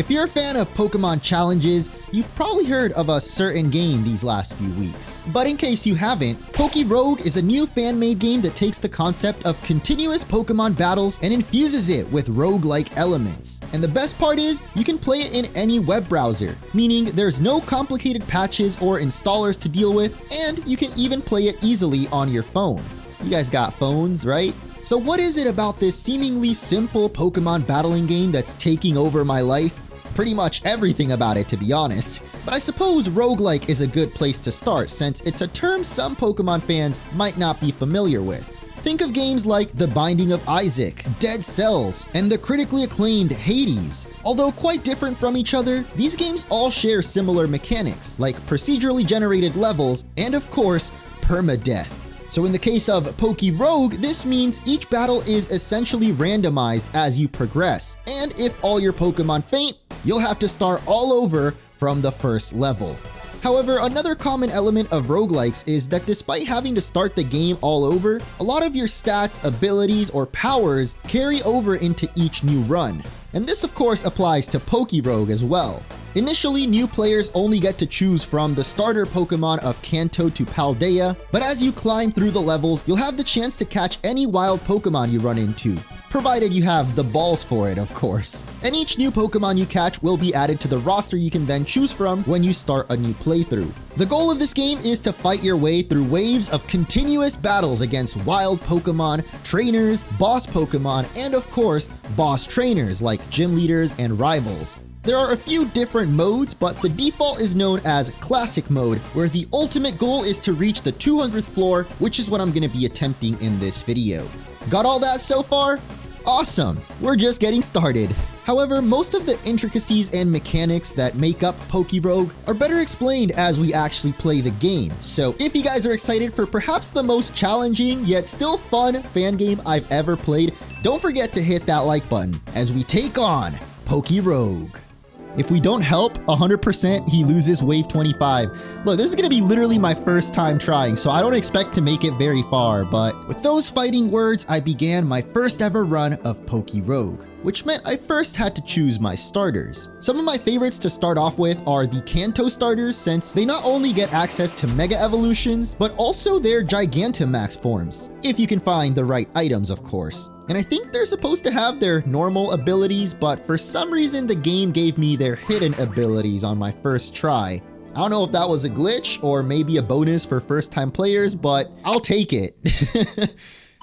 If you're a fan of Pokemon challenges, you've probably heard of a certain game these last few weeks. But in case you haven't, Rogue is a new fan-made game that takes the concept of continuous Pokemon battles and infuses it with roguelike elements. And the best part is, you can play it in any web browser, meaning there's no complicated patches or installers to deal with, and you can even play it easily on your phone. You guys got phones, right? So what is it about this seemingly simple Pokemon battling game that's taking over my life? Pretty much everything about it, to be honest. But I suppose roguelike is a good place to start, since it's a term some Pokemon fans might not be familiar with. Think of games like The Binding of Isaac, Dead Cells, and the critically acclaimed Hades. Although quite different from each other, these games all share similar mechanics, like procedurally generated levels and, of course, permadeath. So in the case of Rogue, this means each battle is essentially randomized as you progress, and if all your Pokemon faint, you'll have to start all over from the first level. However, another common element of roguelikes is that despite having to start the game all over, a lot of your stats, abilities, or powers carry over into each new run. And this of course applies to Rogue as well. Initially, new players only get to choose from the starter Pokemon of Kanto to Paldea, but as you climb through the levels, you'll have the chance to catch any wild Pokemon you run into, provided you have the balls for it, of course. And each new Pokemon you catch will be added to the roster you can then choose from when you start a new playthrough. The goal of this game is to fight your way through waves of continuous battles against wild Pokemon, trainers, boss Pokemon, and of course, boss trainers like gym leaders and rivals. There are a few different modes, but the default is known as Classic Mode, where the ultimate goal is to reach the 200th floor, which is what I'm going to be attempting in this video. Got all that so far? Awesome! We're just getting started. However, most of the intricacies and mechanics that make up Rogue are better explained as we actually play the game. So if you guys are excited for perhaps the most challenging yet still fun fan game I've ever played, don't forget to hit that like button as we take on Rogue. If we don't help, 100% he loses wave 25. Look, this is gonna be literally my first time trying, so I don't expect to make it very far, but with those fighting words, I began my first ever run of Rogue, which meant I first had to choose my starters. Some of my favorites to start off with are the Kanto starters, since they not only get access to Mega Evolutions, but also their Gigantamax forms, if you can find the right items, of course. And I think they're supposed to have their normal abilities, but for some reason the game gave me their hidden abilities on my first try. I don't know if that was a glitch or maybe a bonus for first-time players, but I'll take it.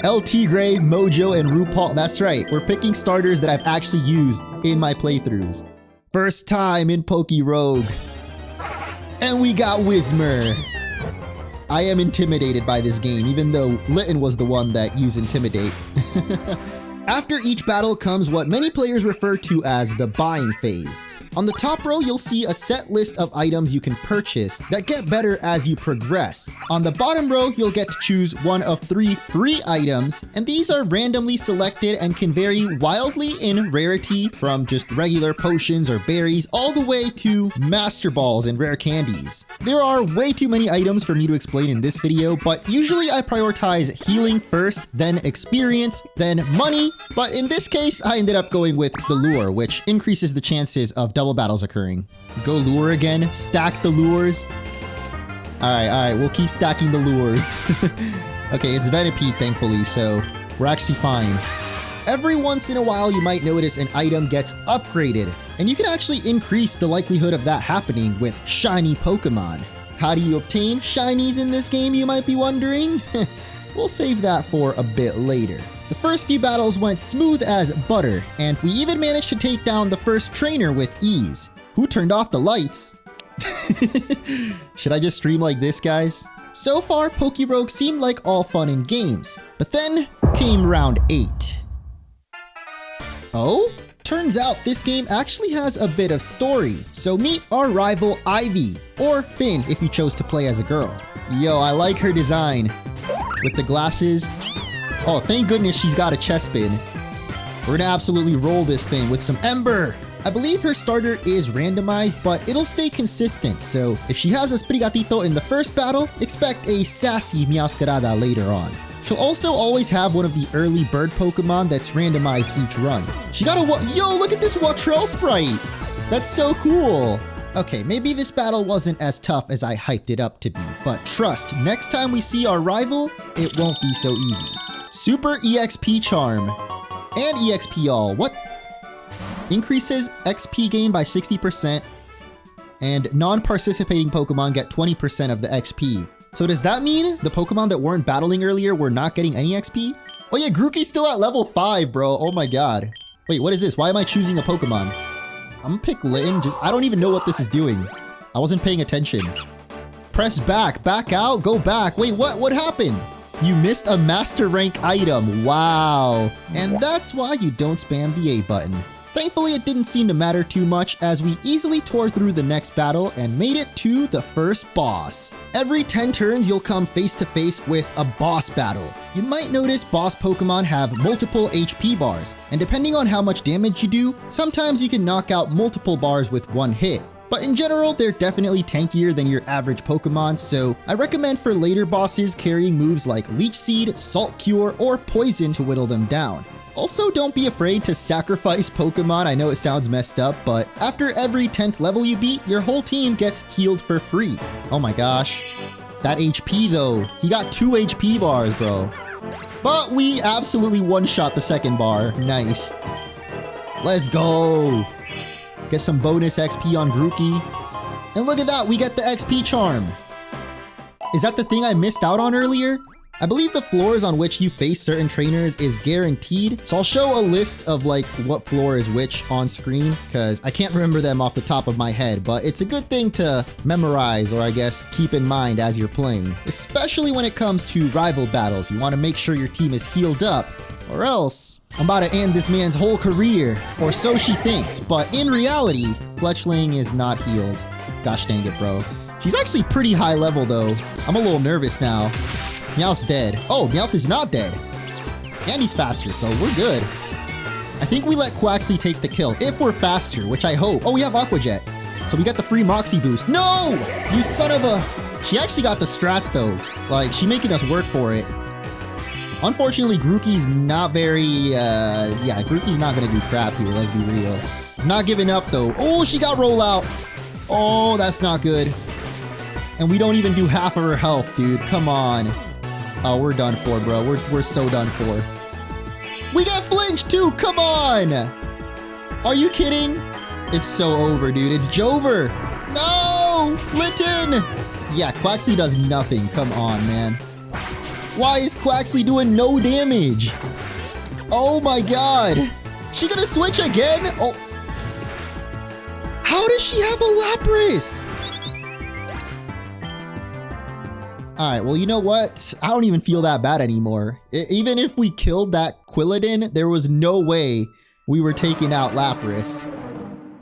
El Tigre, Mojo, and RuPaul, that's right, we're picking starters that I've actually used in my playthroughs. First time in Rogue. And we got Whismur. I am intimidated by this game, even though Litten was the one that used Intimidate. After each battle comes what many players refer to as the buying phase. On the top row, you'll see a set list of items you can purchase that get better as you progress. On the bottom row, you'll get to choose one of 3 free items, and these are randomly selected and can vary wildly in rarity, from just regular potions or berries all the way to Master Balls and rare candies. There are way too many items for me to explain in this video, but usually I prioritize healing first, then experience, then money, but in this case, I ended up going with the lure, which increases the chances of double battles occurring. Go lure again, stack the lures. Alright, we'll keep stacking the lures. Okay, it's Venipede thankfully, so we're actually fine. Every once in a while you might notice an item gets upgraded, and you can actually increase the likelihood of that happening with shiny Pokemon. How do you obtain shinies in this game, you might be wondering? We'll save that for a bit later. The first few battles went smooth as butter, and we even managed to take down the first trainer with ease. Who turned off the lights? Should I just stream like this, guys? So far, Rogue seemed like all fun and games, but then came round 8. Oh? Turns out this game actually has a bit of story, so meet our rival Ivy, or Finn if you chose to play as a girl. Yo, I like her design. With the glasses. Oh, thank goodness she's got a chest spin. We're gonna absolutely roll this thing with some Ember. I believe her starter is randomized, but it'll stay consistent, so if she has a Sprigatito in the first battle, expect a sassy Meowscarada later on. She'll also always have one of the early bird Pokemon that's randomized each run. She got a yo, look at this Watrel sprite! That's so cool. Okay, maybe this battle wasn't as tough as I hyped it up to be, but trust, next time we see our rival, it won't be so easy. Super EXP Charm and EXP All. What? Increases XP gain by 60%, and non-participating Pokemon get 20% of the XP. So does that mean the Pokemon that weren't battling earlier were not getting any XP? Oh yeah, Grookey's still at level 5, bro. Oh my god. Wait, what is this? Why am I choosing a Pokemon? I'm gonna pick Litten. I don't even know what this is doing. I wasn't paying attention. Press back. Back out. Go back. Wait, what happened? You missed a master rank item. Wow. And that's why you don't spam the A button. Thankfully, it didn't seem to matter too much as we easily tore through the next battle and made it to the first boss. Every 10 turns, you'll come face to face with a boss battle. You might notice boss Pokemon have multiple HP bars, and depending on how much damage you do, sometimes you can knock out multiple bars with one hit. But in general, they're definitely tankier than your average Pokemon, so I recommend for later bosses carrying moves like Leech Seed, Salt Cure, or Poison to whittle them down. Also, don't be afraid to sacrifice Pokemon. I know it sounds messed up, but after every 10th level you beat, your whole team gets healed for free. Oh my gosh. That HP though. He got 2 HP bars, bro. But we absolutely one-shot the second bar. Nice. Let's go. Get some bonus XP on Grookey. And look at that, we get the XP charm. Is that the thing I missed out on earlier? I believe the floors on which you face certain trainers is guaranteed, so I'll show a list of like what floor is which on screen because I can't remember them off the top of my head, but it's a good thing to memorize or I guess keep in mind as you're playing, especially when it comes to rival battles. You want to make sure your team is healed up or else I'm about to end this man's whole career, or so she thinks, but in reality, Fletchling is not healed. Gosh dang it, bro. She's actually pretty high level though. I'm a little nervous now. Meowth's dead. Oh, Meowth is not dead. And he's faster, so we're good. I think we let Quaxly take the kill, if we're faster, which I hope. Oh, we have Aqua Jet. So we got the free Moxie boost. No! You son of a... She actually got the strats, though. Like, she making us work for it. Unfortunately, Grookey's not very... yeah, Grookey's not gonna do crap here, let's be real. Not giving up, though. Oh, she got rollout. Oh, that's not good. And we don't even do half of her health, dude. Come on. Oh, we're done for, bro. We're so done for. We got Flinch too. Come on. Are you kidding? It's so over, dude. It's Jover. No, Litten. Yeah, Quaxly does nothing. Come on, man. Why is Quaxly doing no damage? Oh my god. She gonna switch again? Oh. How does she have a Lapras? Alright, well, you know what? I don't even feel that bad anymore. Even if we killed that Quilladin, there was no way we were taking out Lapras.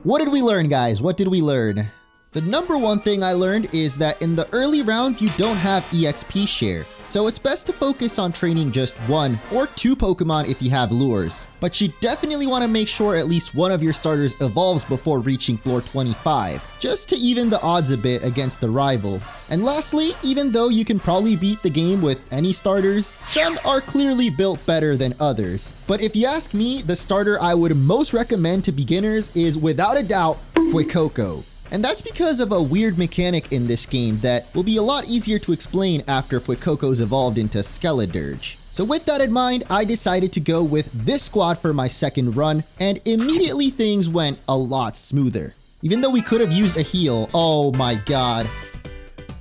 What did we learn, guys? What did we learn? The number one thing I learned is that in the early rounds, you don't have EXP share. So it's best to focus on training just 1 or 2 Pokemon if you have lures. But you definitely want to make sure at least one of your starters evolves before reaching floor 25, just to even the odds a bit against the rival. And lastly, even though you can probably beat the game with any starters, some are clearly built better than others. But if you ask me, the starter I would most recommend to beginners is without a doubt Fuecoco. And that's because of a weird mechanic in this game that will be a lot easier to explain after Fuecoco's evolved into Skeledirge. So with that in mind, I decided to go with this squad for my second run, and immediately things went a lot smoother. Even though we could have used a heal, oh my god.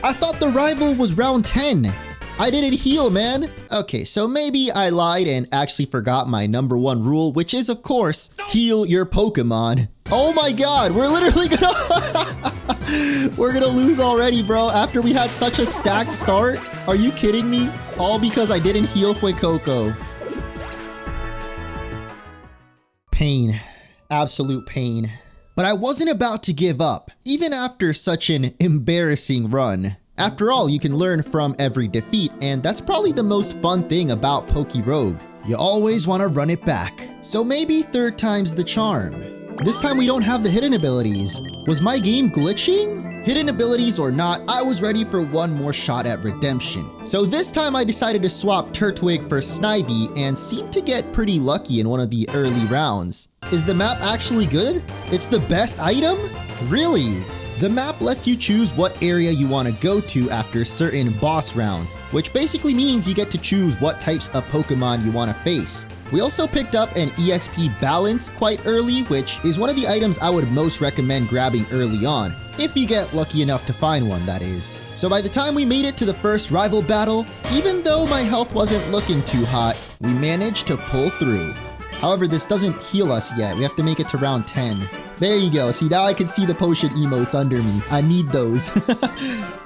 I thought the rival was round 10. I didn't heal, man. Okay, so maybe I lied and actually forgot my number 1 rule, which is of course, heal your Pokemon. Oh my god, we're literally gonna lose already, bro, after we had such a stacked start. Are you kidding me? All because I didn't heal Fuecoco. Pain. Absolute pain. But I wasn't about to give up, even after such an embarrassing run. After all, you can learn from every defeat, and that's probably the most fun thing about Pokerogue. You always want to run it back. So maybe 3rd time's the charm. This time we don't have the hidden abilities. Was my game glitching? Hidden abilities or not, I was ready for one more shot at redemption. So this time I decided to swap Turtwig for Snivy and seemed to get pretty lucky in one of the early rounds. Is the map actually good? It's the best item? Really? The map lets you choose what area you want to go to after certain boss rounds, which basically means you get to choose what types of Pokemon you want to face. We also picked up an EXP balance quite early, which is one of the items I would most recommend grabbing early on, if you get lucky enough to find one, that is. So by the time we made it to the first rival battle, even though my health wasn't looking too hot, we managed to pull through. However, this doesn't heal us yet. We have to make it to round 10. There you go. See, now I can see the potion emotes under me. I need those.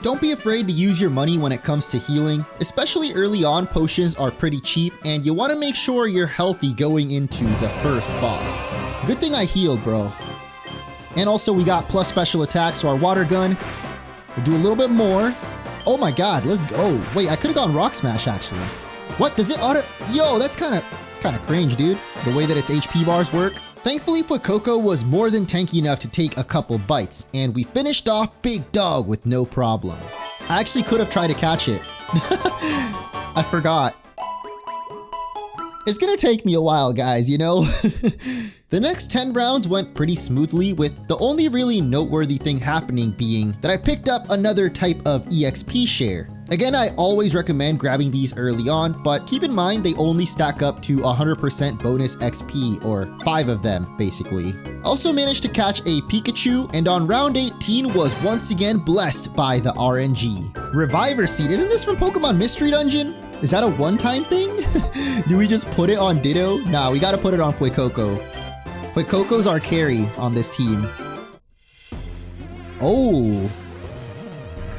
Don't be afraid to use your money when it comes to healing. Especially early on, potions are pretty cheap, and you want to make sure you're healthy going into the first boss. Good thing I healed, bro. And also, we got plus special attacks, so our water gun. We'll do a little bit more. Oh my god, let's go. Wait, I could have gone Rock Smash, actually. What? Does it auto... Yo, that's kind of cringe, dude. The way that its HP bars work. Thankfully, Fuecoco was more than tanky enough to take a couple bites, and we finished off Big Dog with no problem. I actually could have tried to catch it. I forgot. It's gonna take me a while, guys, you know? The next 10 rounds went pretty smoothly, with the only really noteworthy thing happening being that I picked up another type of EXP share. Again, I always recommend grabbing these early on, but keep in mind they only stack up to 100% bonus XP, or 5 of them, basically. Also managed to catch a Pikachu, and on round 18 was once again blessed by the RNG. Reviver Seed, isn't this from Pokemon Mystery Dungeon? Is that a one-time thing? Do we just put it on Ditto? Nah, we gotta put it on Fuecoco. Fuecoco's our carry on this team. Oh.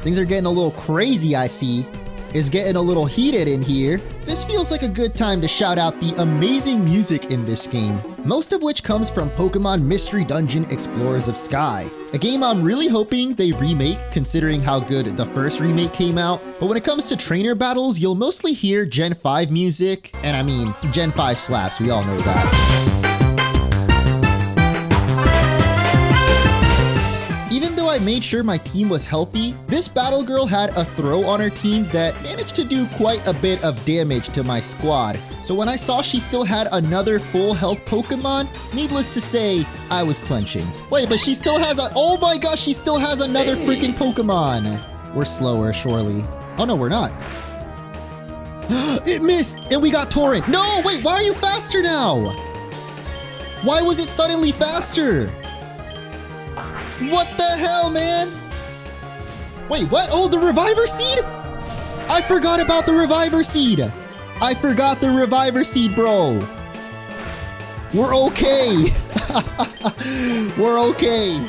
Things are getting a little crazy, I see. It's getting a little heated in here. This feels like a good time to shout out the amazing music in this game, most of which comes from Pokemon Mystery Dungeon Explorers of Sky, a game I'm really hoping they remake considering how good the first remake came out. But when it comes to trainer battles, you'll mostly hear Gen 5 music, and I mean, Gen 5 slaps, we all know that. I made sure my team was healthy, this battle girl had a throw on her team that managed to do quite a bit of damage to my squad. So when I saw she still had another full health Pokemon, needless to say, I was clenching. Wait, but she still has a— oh my gosh, she still has another freaking Pokemon. We're slower, surely. Oh no, we're not. It missed, and we got Torrent. No, wait, why are you faster now? Why was it suddenly faster? What the hell, man? Wait, what? Oh, the Reviver Seed? I forgot about the Reviver Seed. I forgot the Reviver Seed, bro. We're okay. We're okay.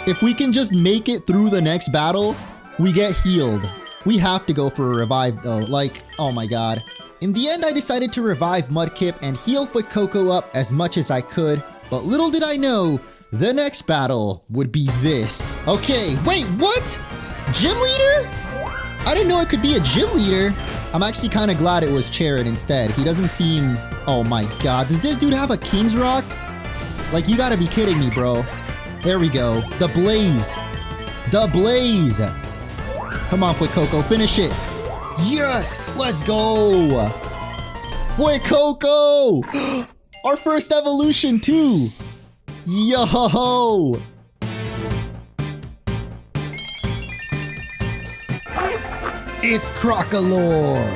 If we can just make it through the next battle, we get healed. We have to go for a revive, though. Like, oh my god. In the end, I decided to revive Mudkip and heal Fuecoco up as much as I could. But little did I know, the next battle would be this. Okay, wait, what? Gym leader? I didn't know it could be a gym leader. I'm actually kind of glad it was Charon instead. He doesn't seem... oh my god, does this dude have a King's Rock? Like, you gotta be kidding me, bro. There we go. The Blaze. The Blaze. Come on, Fuecoco, finish it. Yes, let's go. Fuecoco! Our first evolution, too. Yo! It's Crocolore!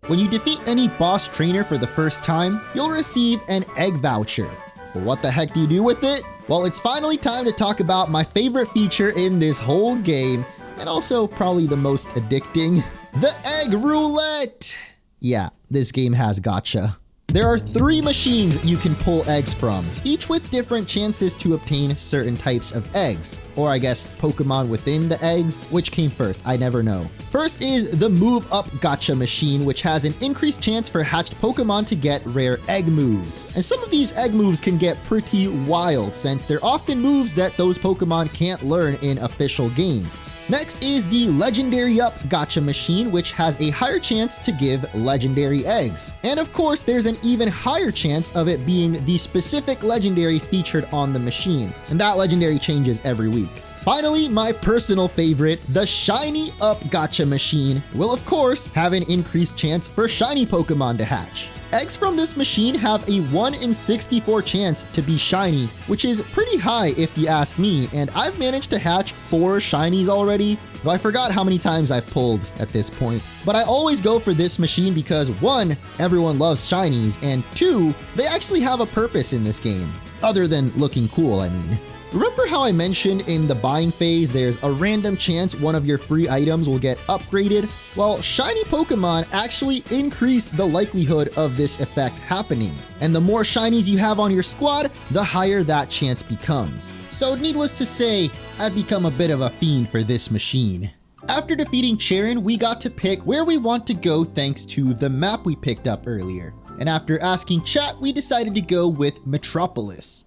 When you defeat any boss trainer for the first time, you'll receive an egg voucher. Well, what the heck do you do with it? Well, it's finally time to talk about my favorite feature in this whole game, and also probably the most addicting, the Egg Roulette! Yeah, this game has gotcha. There are 3 machines you can pull eggs from, each with different chances to obtain certain types of eggs. Or I guess Pokemon within the eggs. Which came first? I never know. First is the Move Up Gacha machine, which has an increased chance for hatched Pokemon to get rare egg moves. And some of these egg moves can get pretty wild, since they're often moves that those Pokemon can't learn in official games. Next is the Legendary Up Gacha machine, which has a higher chance to give legendary eggs. And of course, there's an even higher chance of it being the specific legendary featured on the machine. And that legendary changes every week. Finally, my personal favorite, the Shiny Up Gacha machine, will of course have an increased chance for shiny Pokemon to hatch. Eggs from this machine have a 1 in 64 chance to be shiny, which is pretty high if you ask me, and I've managed to hatch 4 shinies already, though I forgot how many times I've pulled at this point. But I always go for this machine because 1, everyone loves shinies, and 2, they actually have a purpose in this game. Other than looking cool, I mean. Remember how I mentioned in the buying phase there's a random chance one of your free items will get upgraded? Well, shiny Pokemon actually increase the likelihood of this effect happening. And the more shinies you have on your squad, the higher that chance becomes. So needless to say, I've become a bit of a fiend for this machine. After defeating Charon, we got to pick where we want to go thanks to the map we picked up earlier. And after asking chat, we decided to go with Metropolis.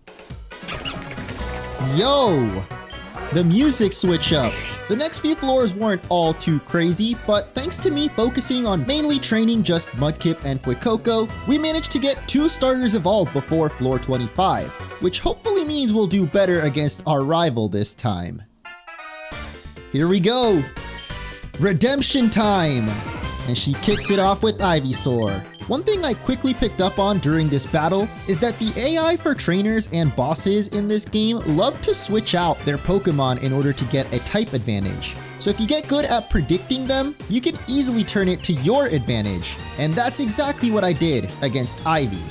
Yo! The music switch up. The next few floors weren't all too crazy, but thanks to me focusing on mainly training just Mudkip and Fuecoco, we managed to get 2 starters evolved before floor 25, which hopefully means we'll do better against our rival this time. Here we go! Redemption time! And she kicks it off with Ivysaur. One thing I quickly picked up on during this battle is that the AI for trainers and bosses in this game love to switch out their Pokemon in order to get a type advantage. So if you get good at predicting them, you can easily turn it to your advantage. And that's exactly what I did against Ivy.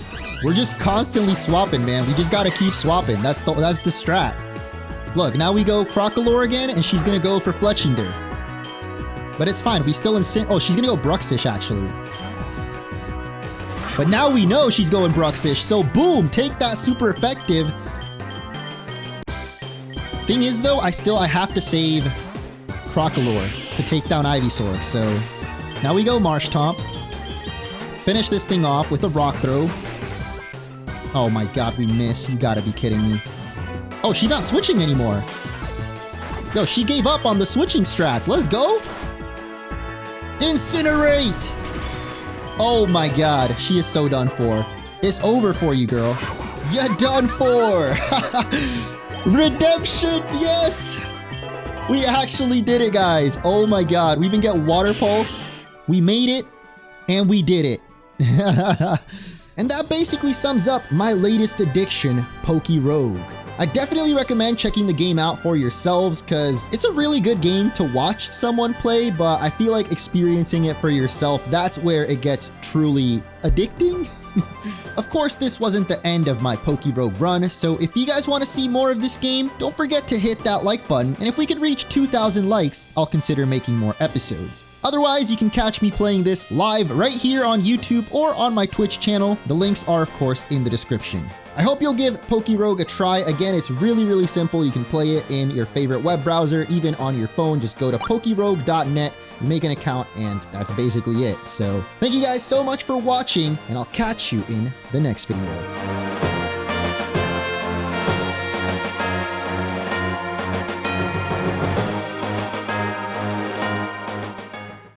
We're just constantly swapping, man. We just gotta keep swapping. That's the strat. Look, now we go Crocalor again, and she's gonna go for Fletchinder. But it's fine, we still oh, she's gonna go Bruxish actually. But now we know she's going Bruxish, so boom, take that super effective. Thing is though, I have to save Crocalor to take down Ivysaur, so now we go Marshtomp. Finish this thing off with a Rock Throw. Oh my god, we miss, you gotta be kidding me. Oh, she's not switching anymore. Yo, she gave up on the switching strats, let's go. Incinerate! Oh my god, she is so done for. It's over for you, girl. You're done for! Redemption, yes! We actually did it, guys. Oh my god, we even get Water Pulse. We made it, and we did it. And that basically sums up my latest addiction, Pokérogue. I definitely recommend checking the game out for yourselves because it's a really good game to watch someone play, but I feel like experiencing it for yourself, that's where it gets truly addicting. Of course, this wasn't the end of my Pokérogue run, so if you guys want to see more of this game, don't forget to hit that like button, and if we could reach 2,000 likes, I'll consider making more episodes. Otherwise, you can catch me playing this live right here on YouTube or on my Twitch channel. The links are, of course, in the description. I hope you'll give Pokérogue a try. Again, it's really simple. You can play it in your favorite web browser, even on your phone. Just go to Pokérogue.net, you make an account, and that's basically it. So thank you guys so much for watching, and I'll catch you in the next video.